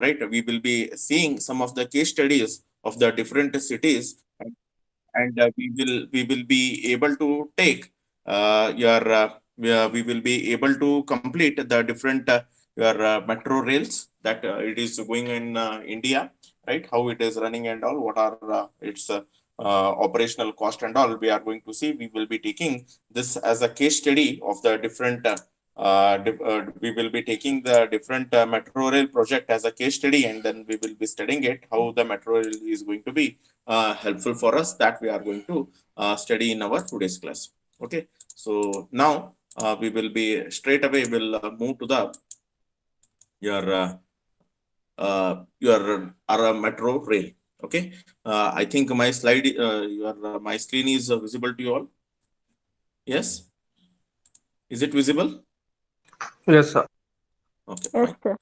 right? We will be seeing some of the case studies of the different cities, and we will be able to take your we will be able to complete the different your metro rails that it is going in India, right? How it is running and all, what are its operational cost and all. We are going to see. We will be taking this as a case study of the different. We will be taking the different metro rail project as a case study, and then we will be studying it how the metro rail is going to be helpful for us, that we are going to study in our today's class. Okay, so now we will be straight away will move to the your metro rail. Okay, I think my slide your my screen is visible to you all. Yes, is it visible? Yes, sir. Okay, Yes, fine. sir.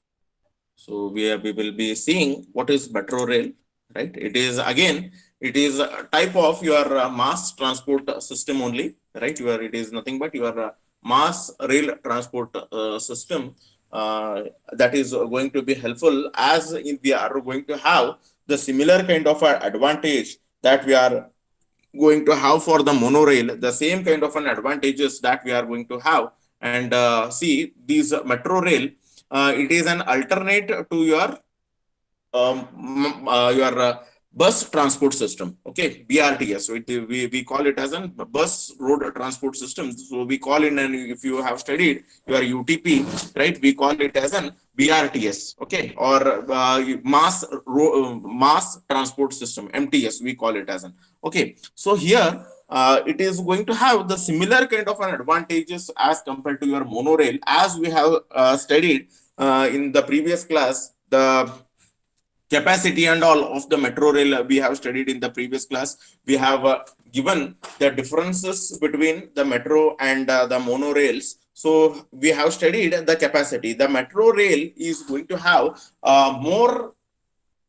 So we will be seeing what is metro rail, right? It is again, it is a type of your mass transport system only, right? Your it is nothing but your mass rail transport system that is going to be helpful, as in we are going to have the similar kind of advantage that we are going to have for the monorail, the same kind of an advantages that we are going to have. And see, these metro rail, it is an alternate to your bus transport system. Okay, BRTS. So we call it as a bus road transport system. So we call it, and if you have studied your UTP, right, we call it as an BRTS. Okay, or mass transport system, MTS. We call it as an. Okay, so here it is going to have the similar kind of an advantages as compared to your monorail, as we have studied in the previous class. The capacity and all of the metro rail we have studied in the previous class. We have given the differences between the metro and the monorails. So we have studied the capacity. The metro rail is going to have more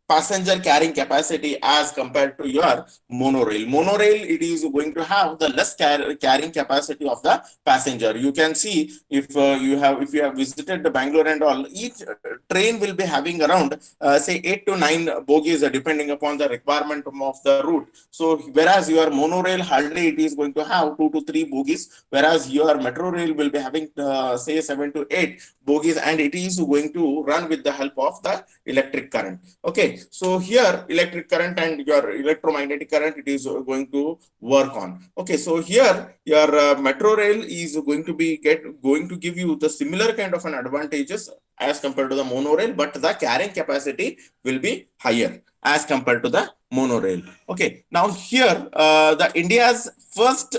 passenger carrying capacity as compared to your monorail. Monorail, it is going to have the less carrying capacity of the passenger. You can see, if you have visited the Bangalore and all, each train will be having around say 8 to 9 bogies depending upon the requirement of the route. So whereas your monorail hardly it is going to have 2 to 3 bogies, whereas your metro rail will be having say 7 to 8 bogies, and it is going to run with the help of the electric current. Okay, so here electric current and your electromagnetic current, it is going to work on. Okay, so here your metro rail is going to give you the similar kind of an advantages as compared to the monorail, but the carrying capacity will be higher as compared to the monorail. Okay, now here the India's first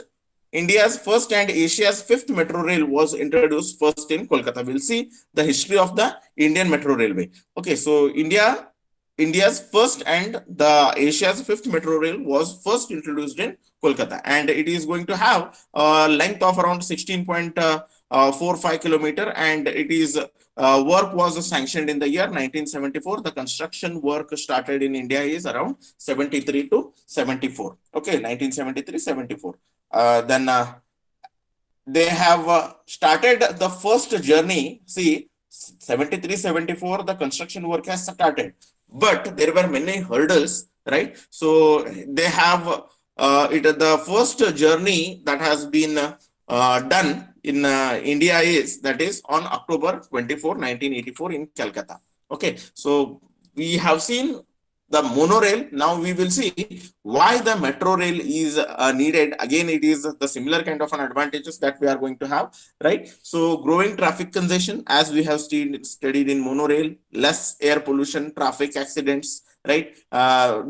and Asia's fifth metro rail was introduced first in Kolkata. We'll see the history of the Indian Metro Railway. Okay, so India's first and the Asia's fifth metro rail was first introduced in Kolkata, and it is going to have a length of around 16.45 kilometer, and it is work was sanctioned in the year 1974. The construction work started in India is around 73 to 74. Okay, 1973-74. Then they have started the first journey. See, 73-74, the construction work has started, but there were many hurdles, right? So they have the first journey that has been done in India is, that is on October 24, 1984 in Calcutta. Okay, so we have seen the monorail. Now we will see why the metro rail is needed. Again, it is the similar kind of an advantages that we are going to have, right? So growing traffic congestion, as we have studied in monorail, less air pollution, traffic accidents, right?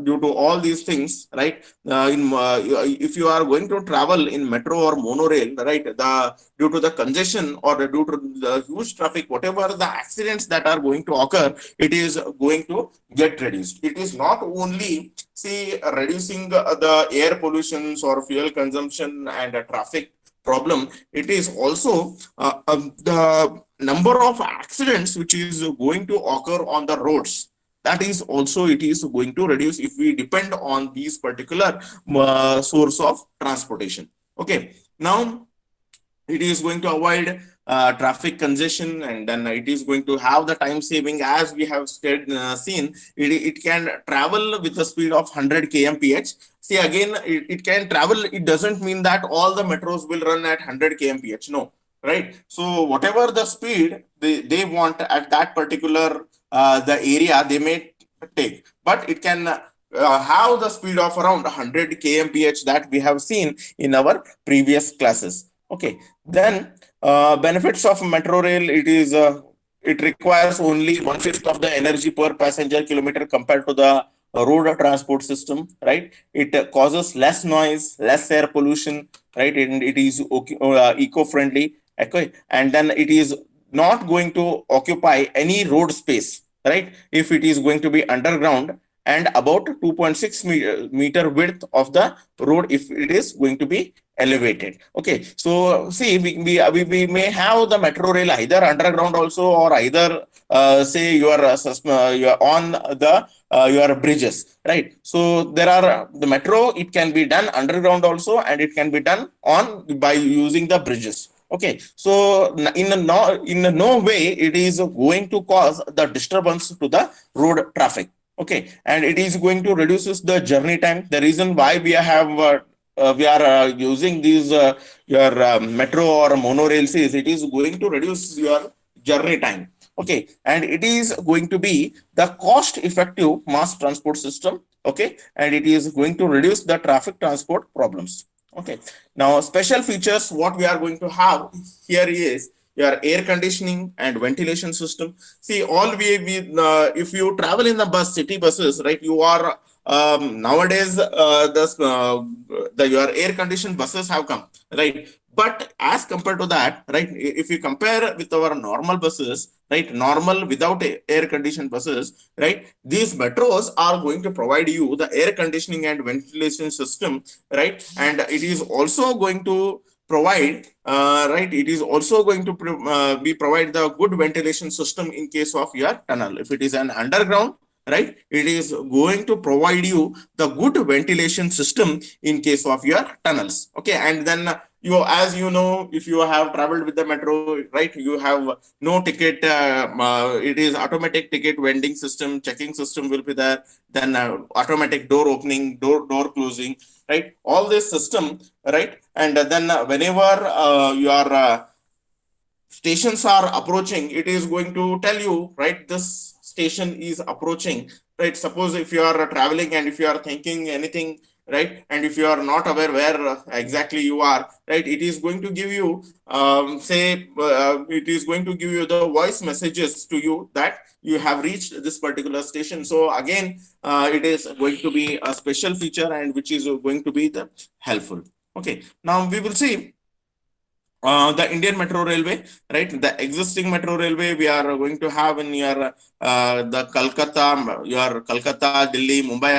Due to all these things, right? If you are going to travel in metro or monorail, right, the due to the congestion or due to the huge traffic, whatever the accidents that are going to occur, it is going to get reduced. It is not only see reducing the air pollutions or fuel consumption and traffic problem, it is also the number of accidents which is going to occur on the roads, that is also it is going to reduce if we depend on these particular source of transportation. Okay, now it is going to avoid traffic congestion, and then it is going to have the time saving. As we have seen, it can travel with a speed of 100 kmph. See, again, it can travel. It doesn't mean that all the metros will run at 100 kmph. No, right? So whatever the speed they want at that particular the area, they may take, but it can have the speed of around 100 kmph that we have seen in our previous classes. Okay, then benefits of metro rail, it requires only one-fifth of the energy per passenger kilometer compared to the road transport system, right? It causes less noise, less air pollution, right? And it is eco-friendly, okay? And then it is not going to occupy any road space, right? If it is going to be underground, and about 2.6 meter width of the road if it is going to be elevated. Okay, so see, we may have the metro rail either underground also, or either say you are on the your bridges, right? So there are the metro, it can be done underground also, and it can be done on by using the bridges. Okay, so in no way it is going to cause the disturbance to the road traffic. Okay, and it is going to reduces the journey time. The reason why we are using these your metro or monorails is it is going to reduce your journey time. Okay, and it is going to be the cost effective mass transport system. Okay, and it is going to reduce the traffic transport problems. Okay, now special features what we are going to have here is your air conditioning and ventilation system. See, all we if you travel in the bus, city buses, right, you are nowadays the your air conditioned buses have come, right? But as compared to that, right, if you compare with our normal buses, right, normal without air conditioned buses, right, these metros are going to provide you the air conditioning and ventilation system, right, and it is also going to provide right, it is also going to be provide the good ventilation system in case of your tunnel. If it is an underground, right, it is going to provide you the good ventilation system in case of your tunnels. Okay, and then you, as you know, if you have traveled with the metro, right, you have no ticket, it is automatic ticket vending system, checking system will be there, then automatic door opening, door closing, right, all this system, right. And then whenever your stations are approaching, it is going to tell you, right, this station is approaching, right? Suppose if you are traveling and if you are thinking anything, right, and if you are not aware where exactly you are, right, it is going to give you say it is going to give you the voice messages to you that you have reached this particular station. So again, it is going to be a special feature and which is going to be the helpful. Okay, now we will see the Indian Metro Railway, right? The existing Metro Railway we are going to have in your the your Kolkata, Delhi, Mumbai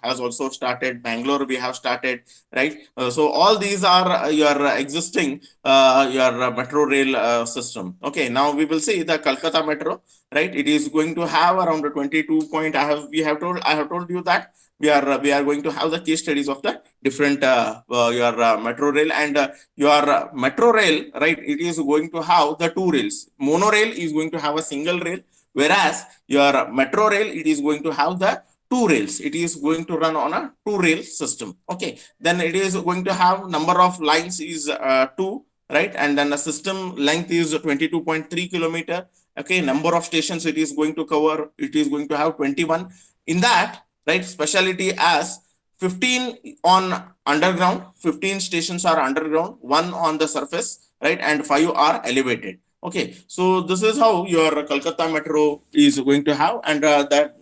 has also started. Bangalore we have started, right? So all these are your existing your metro rail system. Okay, now we will see the Kolkata Metro, right? It is going to have around 22 point. I have told you that we are going to have the case studies of the different your metro rail, and your metro rail, right, it is going to have the two rails. Monorail is going to have a single rail, whereas your metro rail, it is going to have the two rails. It is going to run on a two rail system. Okay, then it is going to have number of lines is two, right, and then the system length is 22.3 kilometer. Okay, number of stations it is going to cover, it is going to have 21 in that, right. Specialty as 15 on underground, 15 stations are underground, one on the surface, right, and 5 are elevated. Okay, so this is how your Kolkata Metro is going to have, and that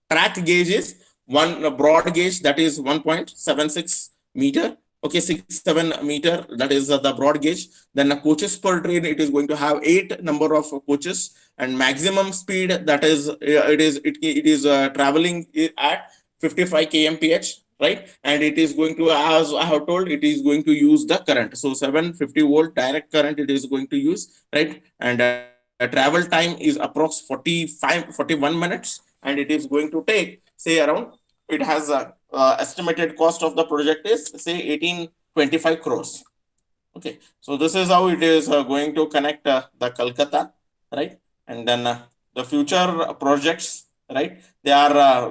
track gauge is one broad gauge, that is 1.76 meter. Okay, 6-7 meter, that is the broad gauge. Then coaches per train, it is going to have 8 number of coaches, and maximum speed, that is it is traveling at 55 kmph, right, and it is going to, as I have told, it is going to use the current, so 750 volt direct current it is going to use, right, and travel time is approx 41 minutes, and it is going to take, say, around, it has a estimated cost of the project is say 1825 crores. Okay, so this is how it is going to connect the Kolkata, right? And then the future projects, right? They are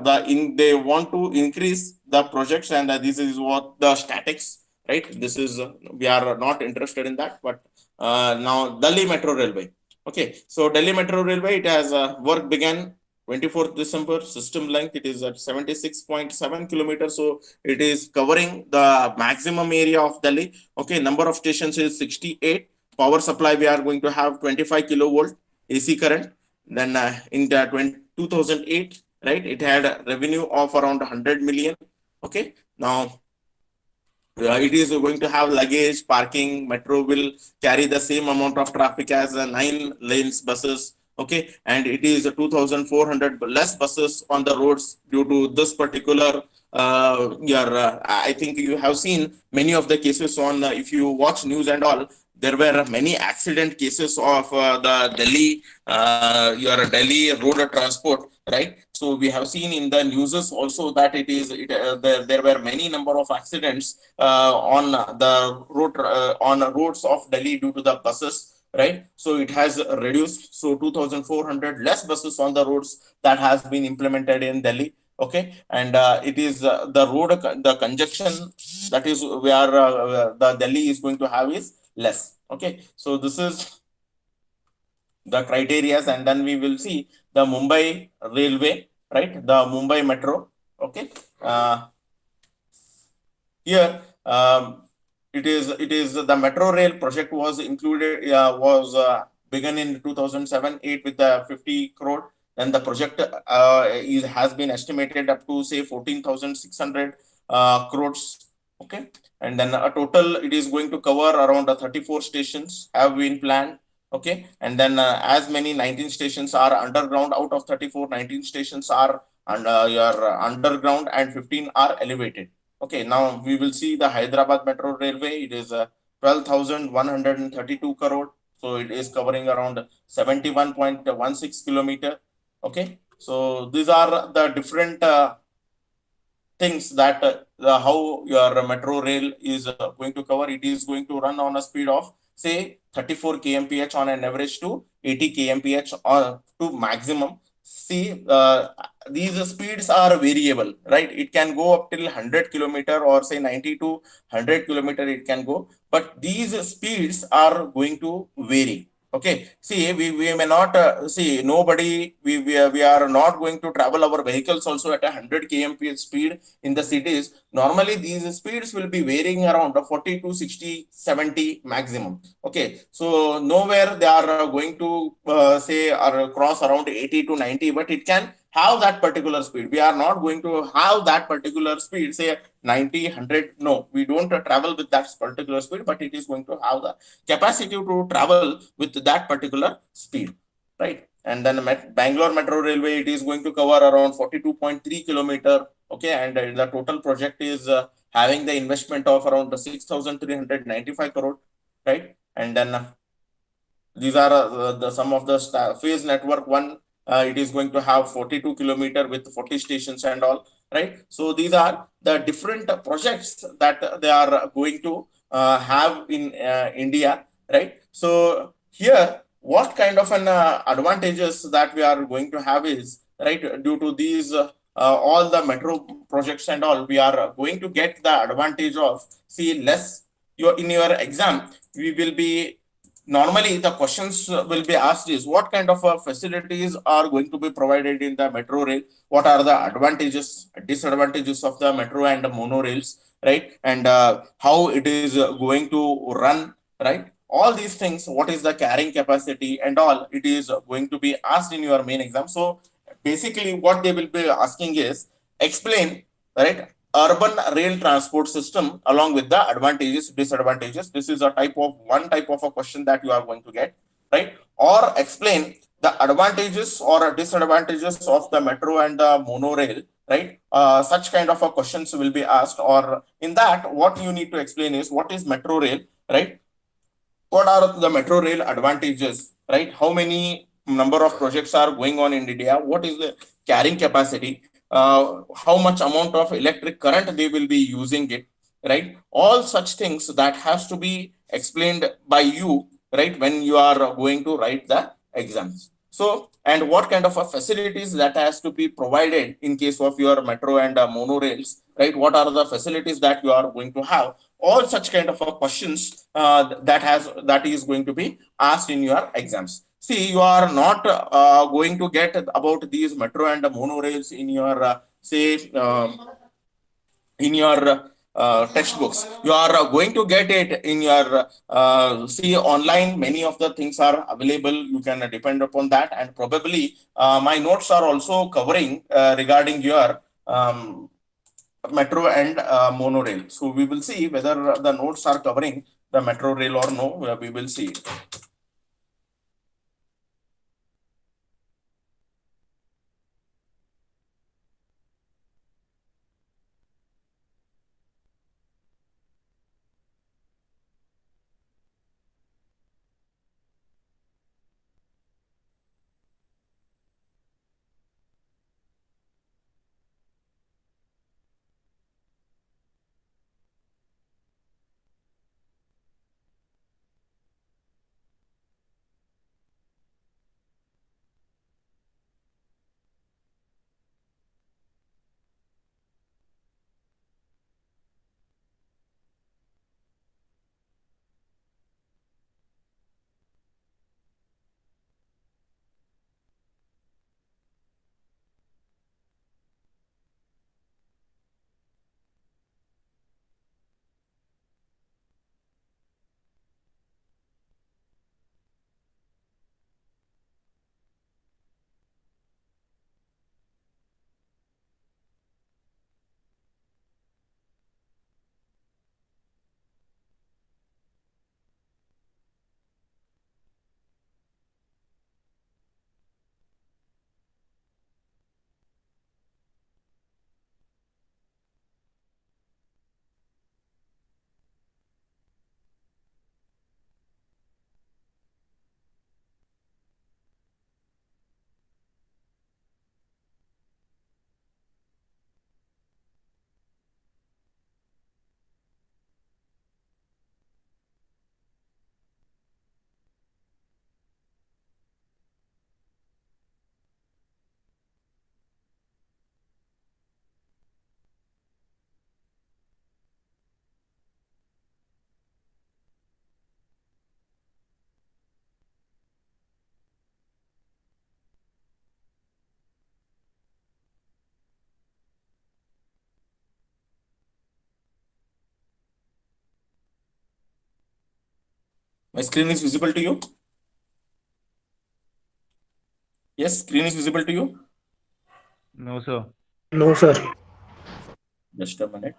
they want to increase the projects, and this is what the statics, right? This is we are not interested in that, but now Delhi Metro Railway. Okay, so Delhi Metro Railway, it has work began 24th December. System length, it is at 76.7 kilometers, so it is covering the maximum area of Delhi. Okay, number of stations is 68. Power supply, we are going to have 25 kilovolt AC current. Then in the 2008, right, it had a revenue of around 100 million. Okay, now it is going to have luggage parking. Metro will carry the same amount of traffic as 9 lanes buses. Okay, and it is 2,400 less buses on the roads due to this particular. I think you have seen many of the cases on. If you watch news and all, there were many accident cases of the Delhi, your Delhi road transport, right? So we have seen in the newses also that there were many number of accidents on the road on roads of Delhi due to the buses, right? So it has reduced. So 2,400 less buses on the roads that has been implemented in Delhi. Okay, and it is the congestion that is where the Delhi is going to have is less. Okay, so this is the criterias, and then we will see the Mumbai railway, right? The Mumbai metro. Okay, here it is the metro rail project was included was begun in 2007-8 with the 50 crore. Then the project has been estimated up to say 14,600 crores. Okay, and then a total it is going to cover around 34 stations have been planned. Okay, and then as many 19 stations are underground. Out of 34, 19 stations are your underground and 15 are elevated. Okay, now we will see the Hyderabad Metro Railway. It is 12,132 crore. So it is covering around 71.16 kilometer. Okay, so these are the different things that how your metro rail is going to cover. It is going to run on a speed of say 34 kmph on an average to 80 kmph to maximum. See, these speeds are variable, right? It can go up till 100 kilometer or say 90 to 100 kilometer it can go, but these speeds are going to vary. Okay, see, we may not see nobody. We are not going to travel our vehicles also at 100 kmph speed in the cities. Normally, these speeds will be varying around 40 to 60, 70 maximum. Okay, so nowhere they are going to say or cross around 80 to 90, but it can have that particular speed. We are not going to have that particular speed, say 90, 100. No, we don't travel with that particular speed, but it is going to have the capacity to travel with that particular speed, right? And then Bangalore Metro Railway, it is going to cover around 42.3 kilometer. Okay, and the total project is having the investment of around 6,395 crore, right? And then these are some of the phase network one. It is going to have 42 kilometer with 40 stations and all, right? So these are the different projects that they are going to have in India, right? So here, what kind of an advantages that we are going to have is, right, due to these all the metro projects and all, we are going to get the advantage of see less. Your in your exam, we will be normally the questions will be asked is what kind of facilities are going to be provided in the metro rail, what are the advantages disadvantages of the metro and the monorails, right? And how it is going to run, right? All these things, what is the carrying capacity and all, it is going to be asked in your main exam. So basically what they will be asking is explain, right, urban rail transport system along with the advantages, disadvantages. This is a one type of a question that you are going to get, right? Or explain the advantages or disadvantages of the metro and the monorail, right? Such kind of a questions will be asked. Or in that, what you need to explain is what is metro rail, right? What are the metro rail advantages, right? How many number of projects are going on in India? What is the carrying capacity? How much amount of electric current they will be using it, right? All such things that has to be explained by you, right, when you are going to write the exams. So, and what kind of a facilities that has to be provided in case of your metro and monorails, right? What are the facilities that you are going to have? All such kind of questions that is going to be asked in your exams. See, you are not going to get about these metro and monorails in your say in your textbooks. You are going to get it in your see online. Many of the things are available, you can depend upon that. And probably my notes are also covering regarding your metro and monorail. So we will see whether the notes are covering the metro rail or no. We will see. My screen is visible to you? Yes, screen is visible to you. No, sir. No, sir. Just a minute.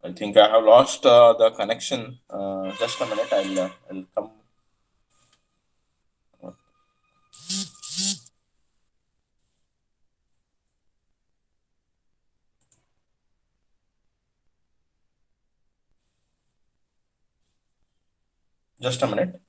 I think I have lost the connection. Just a minute. I'll come. Just a minute.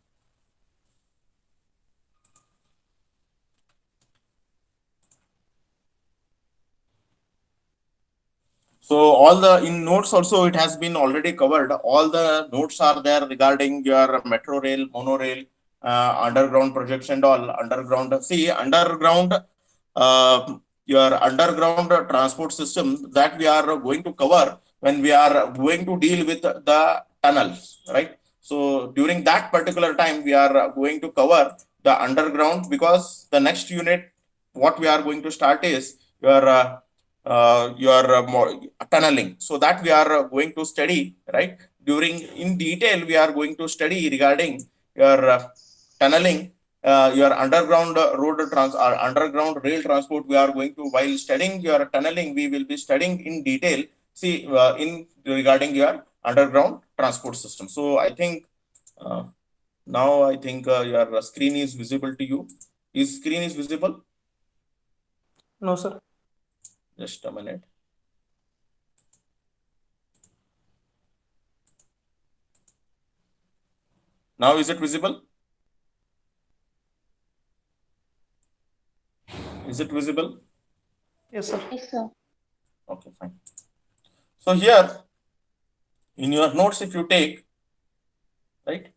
So all the in notes also it has been already covered. All the notes are there regarding your metro rail, monorail, underground projects and all underground. See underground, your underground transport system that we are going to cover when we are going to deal with the tunnels, right? So during that particular time we are going to cover the underground, because the next unit what we are going to start is your tunneling. So that we are going to study, right? During in detail we are going to study regarding your tunneling, your underground road trans or underground rail transport. We are going to, while studying your tunneling, we will be studying in detail, see, in regarding your underground transport system. So I think uh, now I think your screen is visible to you. Is screen is visible? No, sir. Just a minute. Now is it visible? Is it visible? Yes, sir. Yes, sir. Okay, fine. So here in your notes, if you take, right,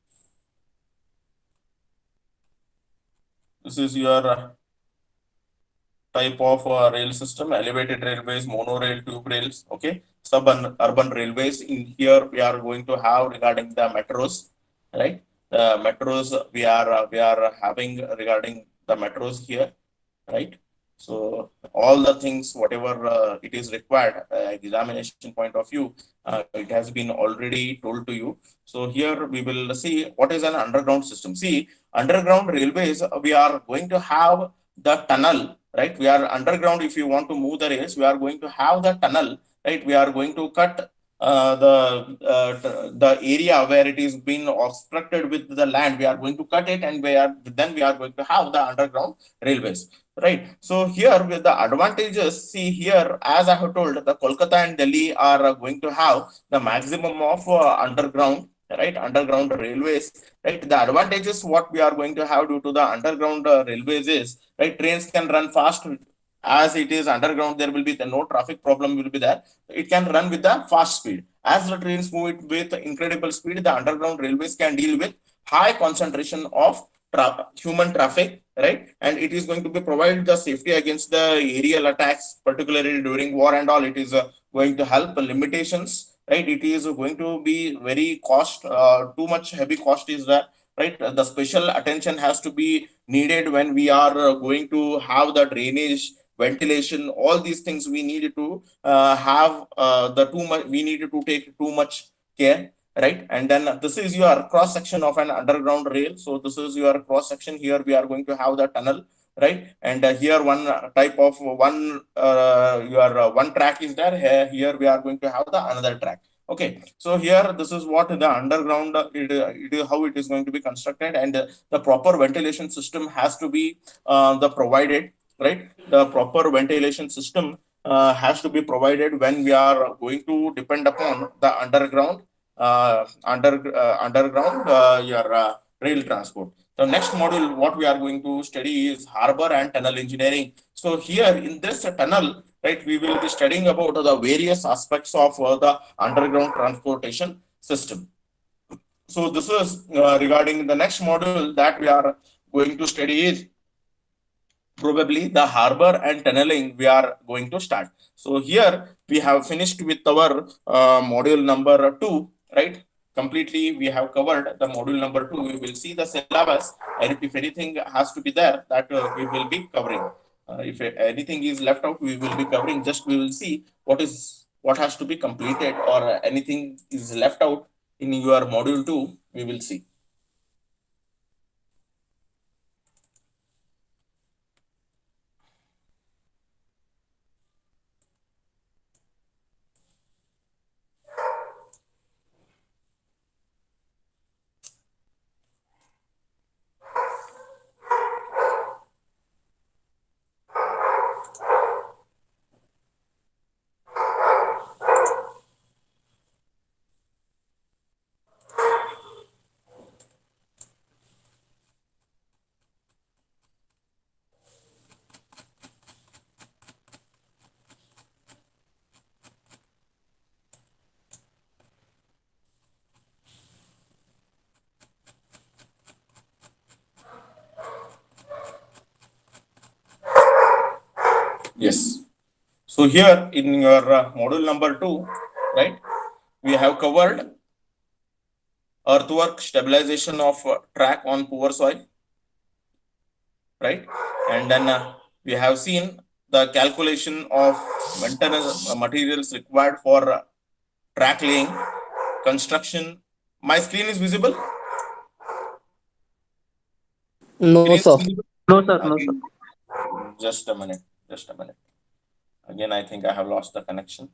this is your type of rail system: elevated railways, monorail, tube rails, okay, suburban railways. In here, we are going to have regarding the metros, right? The metros we are having regarding the metros here, right? So all the things, whatever it is required, examination point of view, it has been already told to you. So here we will see what is an underground system. See, underground railways, we are going to have the tunnel, right? We are underground. If you want to move the rails, we are going to have the tunnel, right? We are going to cut the area where it is been obstructed with the land. We are going to cut it, and we are going to have the underground railways, right? So here with the advantages, see here, as I have told, the Kolkata and Delhi are going to have the maximum of underground, right? Underground railways, right? The advantages what we are going to have due to the underground railways is, right? Trains can run fast. As it is underground, there will be no traffic problem will be there. It can run with the fast speed. As the trains move it with incredible speed, the underground railways can deal with high concentration of human traffic, right? And it is going to be provide the safety against the aerial attacks, particularly during war and all. It is going to help limitations, right? It is going to be very cost, too much heavy cost is there, right? The special attention has to be needed when we are going to have the drainage, ventilation, all these things we need to have the too much, we need to take too much care, right? And then this is your cross section of an underground rail. So this is your cross section. Here we are going to have the tunnel, right? And here one type of one one track is there. Here we are going to have the another track. Okay, so here this is what the underground it is how it is going to be constructed, and the proper ventilation system has to be the provided, right? The proper ventilation system has to be provided when we are going to depend upon the underground your rail transport. The next module, what we are going to study is harbor and tunnel engineering. So here in this tunnel, right, we will be studying about the various aspects of the underground transportation system. So this is regarding the next module that we are going to study is probably the harbor and tunneling we are going to start. So here we have finished with our module number 2, right? Completely we have covered the module number 2. We will see the syllabus, and if anything has to be there, that we will be covering. If anything is left out, we will be covering. Just we will see what has to be completed, or anything is left out in your module 2, we will see. Yes. So here in your module number 2, right, we have covered earthwork stabilization of track on poor soil, right? And then we have seen the calculation of maintenance materials required for track laying, construction. My screen is visible? No, Screen is sir. visible? No, sir. No, sir. Again, just a minute. Just a minute. Again, I think I have lost the connection.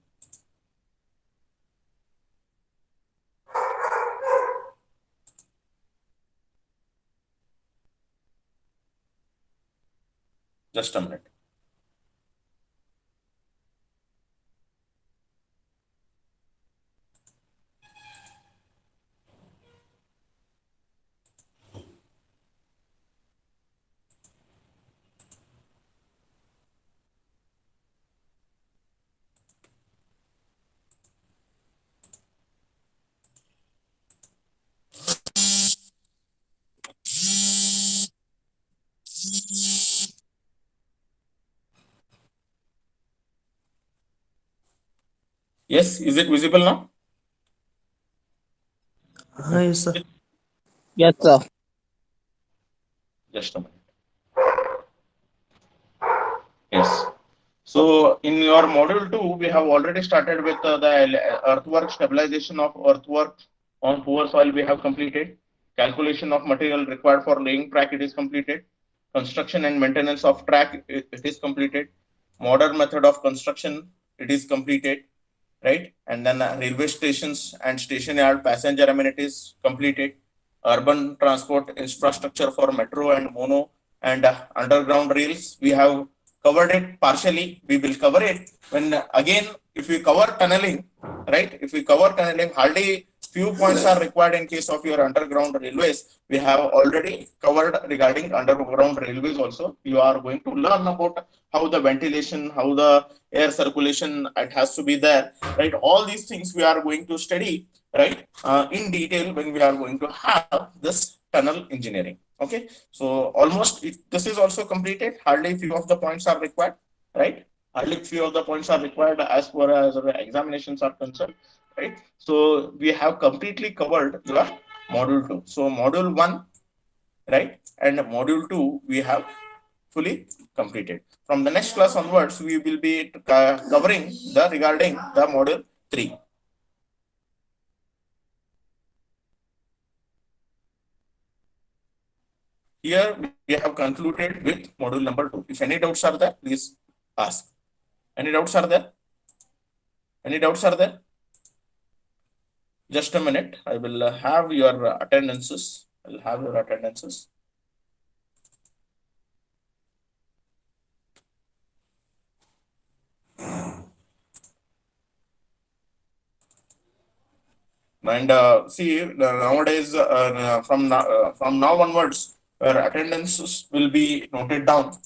Just a minute. Yes, is it visible now? Yes, sir. Yes, sir. Just a minute. Yes. So in your module 2, we have already started with the earthwork stabilization of earthwork on poor soil. We have completed calculation of material required for laying track. It is completed. Construction and maintenance of track. It is completed. Modern method of construction. It is completed. Right. And then railway stations and station yard passenger amenities completed. Urban transport infrastructure for metro and mono and underground rails. We have covered it partially. We will cover it when again, if we cover tunneling, right? If we cover tunneling, hardly few points are required in case of your underground railways. We have already covered regarding underground railways also. You are going to learn about how the ventilation, how the air circulation, it has to be there, right? All these things we are going to study, right? In detail when we are going to have this tunnel engineering. Okay, so almost this is also completed. Hardly few of the points are required, right? Hardly few of the points are required as far as the examinations are concerned, right? So we have completely covered your module 2. So module 1, right, and module 2 we have fully completed. From the next class onwards, we will be covering the regarding the module 3. Here we have concluded with module number 2. If any doubts are there, please ask. Any doubts are there? Any doubts are there? Just a minute. I will have your attendances. I'll have your attendances. And see, nowadays, from now onwards, your attendances will be noted down.